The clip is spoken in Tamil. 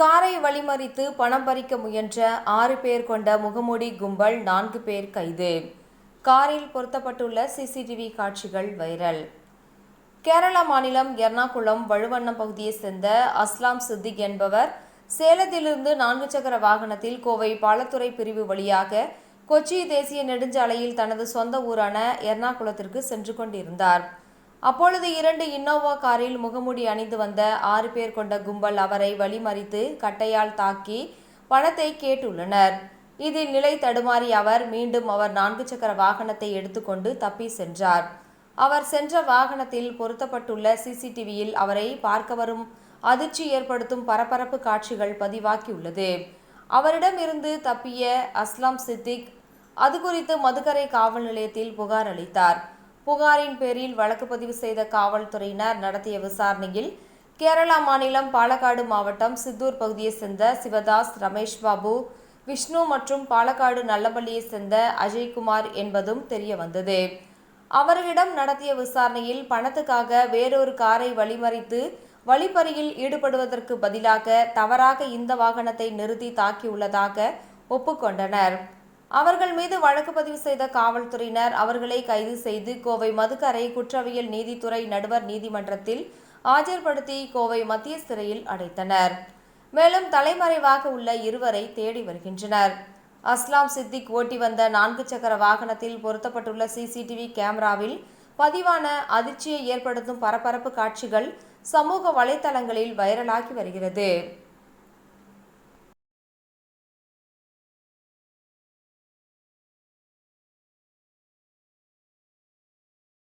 காரை வழிமறித்து பணம் பறிக்க முயன்ற 6 பேர் கொண்ட முகமூடி கும்பல் 4 பேர் கைது. காரில் பொருத்தப்பட்டுள்ள சிசிடிவி காட்சிகள் வைரல். கேரள மாநிலம் எர்ணாகுளம் வழுவண்ணம் பகுதியைச் சேர்ந்த அஸ்லாம் சித்திக் என்பவர் சேலத்திலிருந்து 4 சக்கர வாகனத்தில் கோவை பாலத்துறை பிரிவு வழியாக கொச்சி தேசிய நெடுஞ்சாலையில் தனது சொந்த ஊரான எர்ணாகுளத்திற்கு சென்று கொண்டிருந்தார். அப்பொழுது 2 இன்னோவா காரில் முகமூடி அணிந்து வந்த 6 பேர் கொண்ட கும்பல் அவரை வழிமறித்து கட்டையால் தாக்கி பணத்தை கேட்டுள்ளனர். இதில் நிலை தடுமாறிய அவர் மீண்டும் அவர் 4 சக்கர வாகனத்தை எடுத்துக்கொண்டு தப்பி சென்றார். அவர் சென்ற வாகனத்தில் பொருத்தப்பட்டுள்ள சிசிடிவியில் அவரை பார்க்க வரும் அதிர்ச்சி ஏற்படுத்தும் பரபரப்பு காட்சிகள் பதிவாகியுள்ளது. அவரிடம் இருந்து தப்பிய அஸ்லாம் சித்திக் அதுகுறித்து மதுக்கரை காவல் நிலையத்தில் புகார் அளித்தார். புகாரின் பேரில் வழக்கு பதிவு செய்த காவல்துறையினர் நடத்திய விசாரணையில் கேரளா மாநிலம் பாலக்காடு மாவட்டம் சித்தூர் பகுதியைச் சேர்ந்த சிவதாஸ், ரமேஷ் பாபு, விஷ்ணு மற்றும் பாலக்காடு நல்லம்பள்ளியைச் சேர்ந்த அஜய்குமார் என்பதும் தெரியவந்தது. அவர்களிடம் நடத்திய விசாரணையில் பணத்துக்காக வேறொரு காரை வழிமறித்து வழிப்பறியில் ஈடுபடுவதற்கு பதிலாக தவறாக இந்த வாகனத்தை நிறுத்தி தாக்கியுள்ளதாக ஒப்புக்கொண்டனர். அவர்கள் மீது வழக்கு பதிவு செய்த காவல்துறையினர் அவர்களை கைது செய்து கோவை மதுக்கரை குற்றவியல் நீதித்துறை நடுவர் நீதிமன்றத்தில் ஆஜர்படுத்தி கோவை மத்திய சிறையில் அடைத்தனர். மேலும் தலைமறைவாக உள்ள இருவரை தேடி வருகின்றனர். அஸ்லாம் சித்திக் ஓட்டி வந்த 4 சக்கர வாகனத்தில் பொருத்தப்பட்டுள்ள சிசிடிவி கேமராவில் பதிவான அதிர்ச்சியை ஏற்படுத்தும் பரபரப்பு காட்சிகள் சமூக வலைதளங்களில் வைரலாகி வருகிறது.